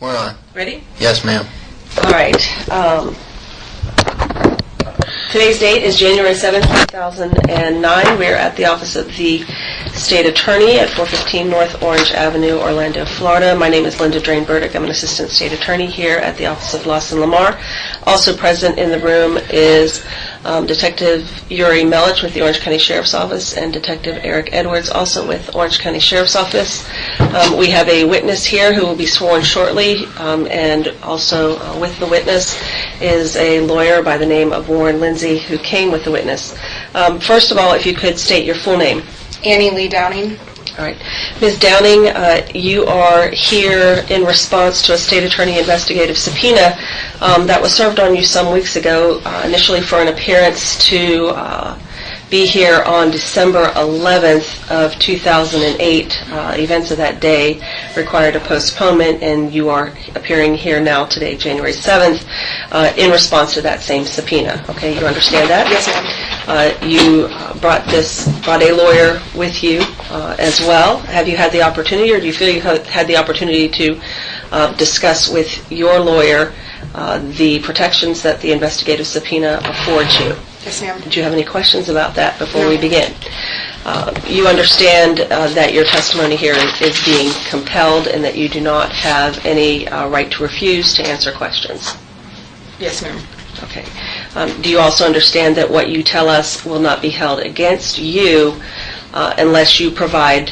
We're on. Ready? Yes, ma'am. All right. Today's date is January 7th, 2009. We're at the office of the State Attorney at 415 North Orange Avenue, Orlando, Florida. My name is Linda Drain-Burdick. I'm an Assistant State Attorney here at the office of Lawson Lamar. Also present in the room is Detective Yuri Melich with the Orange County Sheriff's Office and Detective Eric Edwards, also with Orange County Sheriff's Office. We have a witness here who will be sworn shortly, and also with the witness is a lawyer by the name of Warren Lindsay who came with the witness. First of all, if you could state your full name. Annie Leigh Downing. All right. Ms. Downing, you are here in response to a state attorney investigative subpoena that was served on you some weeks ago, initially for an appearance to be here on December 11th of 2008. Events of that day required a postponement, and you are appearing here now today, January 7th, in response to that same subpoena. Okay, you understand that? Yes, ma'am. You brought a lawyer with you as well. Have you had the opportunity, or do you feel you had the opportunity to discuss with your lawyer the protections that the investigative subpoena affords you? Yes, ma'am. Do you have any questions about that before we begin? You understand that your testimony here is being compelled and that you do not have any right to refuse to answer questions? Yes, ma'am. Okay. Do you also understand that what you tell us will not be held against you unless you provide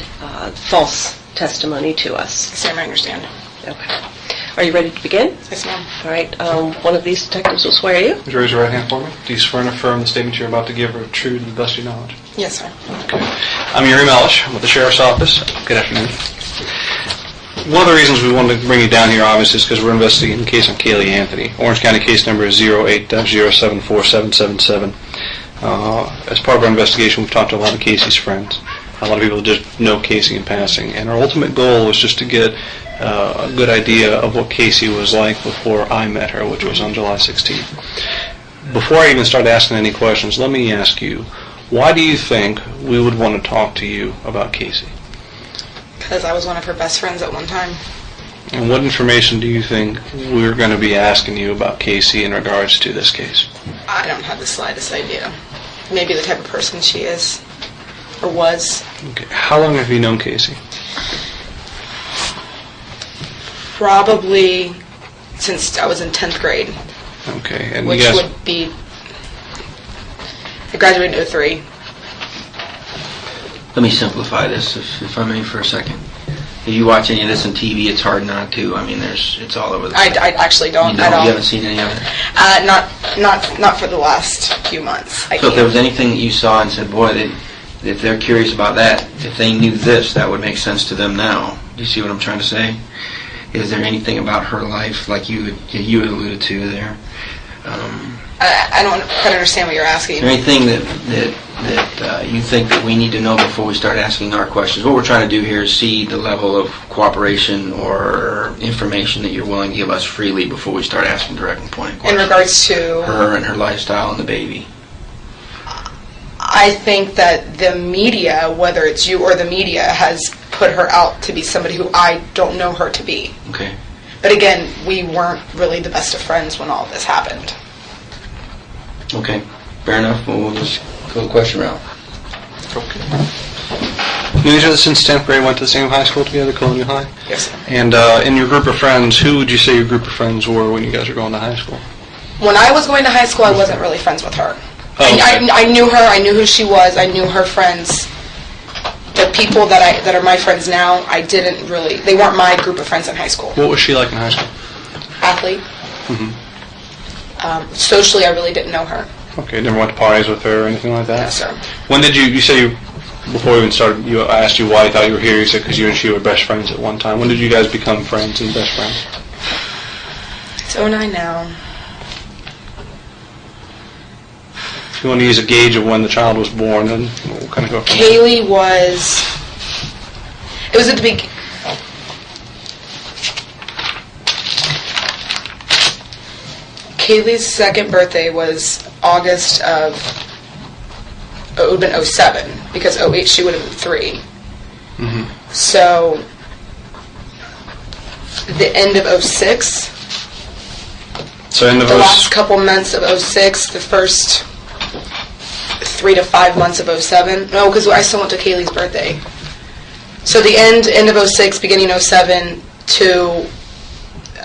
false testimony to us? Yes, ma'am, I understand. Okay. Are you ready to begin? Yes, ma'am. All right. One of these detectives will swear you. Would you raise your right hand for me? Do you swear and affirm the statement you're about to give are true to the best of your knowledge? Yes, sir. Okay. I'm Yuri Melich. I'm with the Sheriff's Office. Good afternoon. One of the reasons we wanted to bring you down here, obviously, is because we're investigating the case on Caylee Anthony. Orange County case number is 08-074777. As part of our investigation, we've talked to a lot of Casey's friends. A lot of people just know Casey in passing. And our ultimate goal was just to get a good idea of what Casey was like before I met her, which was on July 16th. Before I even start asking any questions, let me ask you, why do you think we would want to talk to you about Casey? Because I was one of her best friends at one time. And what information do you think we're going to be asking you about Casey in regards to this case? I don't have the slightest idea. Maybe the type of person she is, or was. Okay. How long have you known Casey? Probably since I was in 10th grade. Okay. And which you guys, would be, I graduated in 03. Let me simplify this, if I may, for a second. If you watch any of this on TV, it's hard not to. I mean, it's all over the place. I actually don't You at all. You haven't seen any of it? Not for the last few months. So if there was anything that you saw and said, boy, if they're curious about that, if they knew this, that would make sense to them now. Do you see what I'm trying to say? Is there anything about her life, like you had alluded to there? I don't quite understand what you're asking. Is there anything that you think that we need to know before we start asking our questions? What we're trying to do here is see the level of cooperation or information that you're willing to give us freely before we start asking direct and pointed questions. In regards to her and her lifestyle and the baby. I think that the media, whether it's you or the media, has put her out to be somebody who I don't know her to be. Okay. But again, we weren't really the best of friends when all this happened. Okay. Fair enough. Well, we'll just go the question route. okay. You each other since 10th grade, went to the same high school together, Colonial High? Yes, sir. And in your group of friends, who would you say your group of friends were when you guys were going to high school? When I was going to high school, I wasn't really friends with her. Oh, okay. I knew her. I knew who she was. I knew her friends. The people that are my friends now, I didn't really. They weren't my group of friends in high school. What was she like in high school? Athlete. Mm-hmm. Socially, I really didn't know her. Okay, never went to parties with her or anything like that? No, sir. When did you say, before we even started, I asked you why you thought you were here, you said because you and she were best friends at one time. When did you guys become friends and best friends? It's 09 now. If you want to use a gauge of when the child was born, then we'll kind of go from there. Caylee was... It was at the beginning... Caylee's second birthday was August of... It would have been 07, because 08 she would have been 3. Mm-hmm. So... the end of '06. So in The last couple months of '06, the first 3 to 5 months of '07. No, because I still went to Caylee's birthday. So the end of '06, beginning '07 to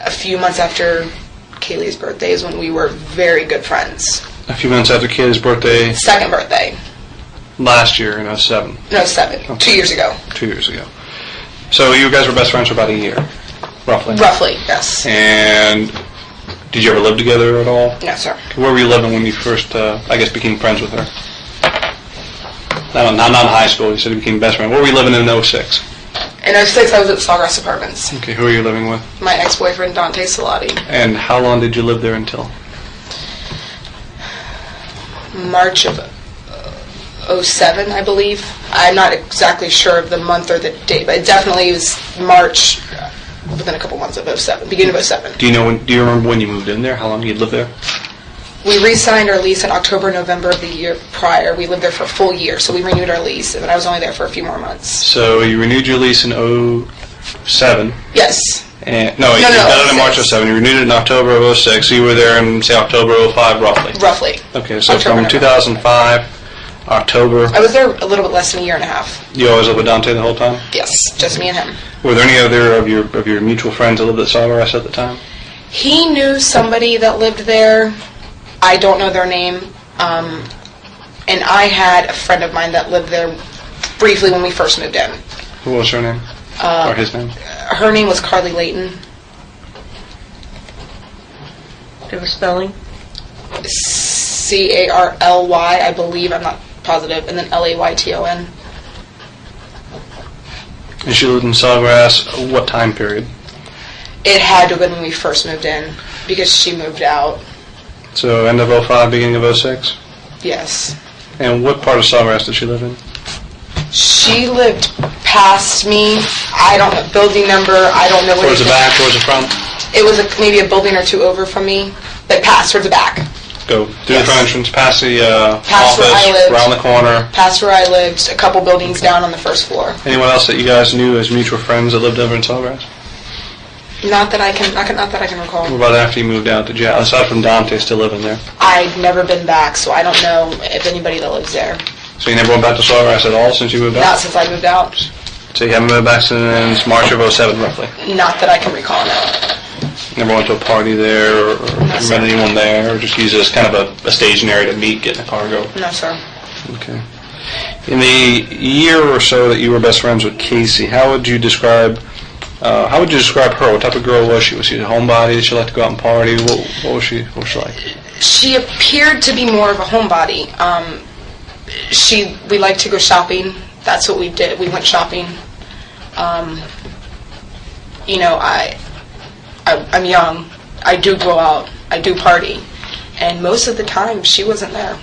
a few months after Caylee's birthday is when we were very good friends. a few months after Caylee's birthday, Second birthday. last year in '07, No, 7. Okay. 2 years ago. 2 years ago. So you guys were best friends for about a year, roughly. Roughly, yes. And did you ever live together at all? No, sir. Where were you living when you first, I guess, became friends with her? Not in high school. You said you became best friends. Where were you living in '06? In '06, I was at Sawgrass Apartments. Okay, who are you living with? My ex-boyfriend, Dante Salati. And how long did you live there until? March of '07, I believe. I'm not exactly sure of the month or the date, but it definitely was March, within a couple months of '07, beginning of '07. Do you remember when you moved in there? How long you'd lived there? We re-signed our lease in October, November of the year prior. We lived there for a full year, so we renewed our lease, and then I was only there for a few more months. So you renewed your lease in '07. Yes. And, no, you got it in March '07. You renewed it in October of '06. So you were there in, say, October '05, roughly. Roughly. Okay, so October, from November. 2005, October, I was there a little bit less than a year and a half. you always lived with Dante the whole time? Yes, just me and him. Were there any other of your mutual friends that lived at Sawgrass at the time? He knew somebody that lived there. I don't know their name. And I had a friend of mine that lived there briefly when we first moved in. What was her name? Or his name? Her name was Carly Layton. Do you have a spelling? Carly, I believe. I'm not positive. And then Layton. And she lived in Sawgrass what time period? It had to have been when we first moved in because she moved out. So end of '05, beginning of '06? Yes. And what part of Sawgrass did she live in? She lived past me. I don't know. Building number, I don't know what Towards the back, towards the front? It was maybe a building or two over from me. Like past, towards the back. Go through Yes. the front entrance, past the Past where I office, lived. around the corner. Past where I lived, a couple buildings down on the first floor. Anyone else that you guys knew as mutual friends that lived over in Sawgrass? Not that I can recall. What about after you moved out? Did you, aside from Dante, still living there? I've never been back, so I don't know if anybody that lives there. So you never went back to Sawgrass at all since you moved Not out? since I moved out. So you haven't moved back since March of '07, roughly? Not that I can recall, no. Never went to a party there, or No, sir. met anyone there, or just used it as kind of a staging area to meet, get in a car, go? No, sir. Okay. In the year or so that you were best friends with Casey, how would you describe her? What type of girl was she? Was she a homebody? Did she like to go out and party? What was she like? She appeared to be more of a homebody. We liked to go shopping. That's what we did. We went shopping. I'm young. I do go out. I do party. And most of the time, she wasn't there.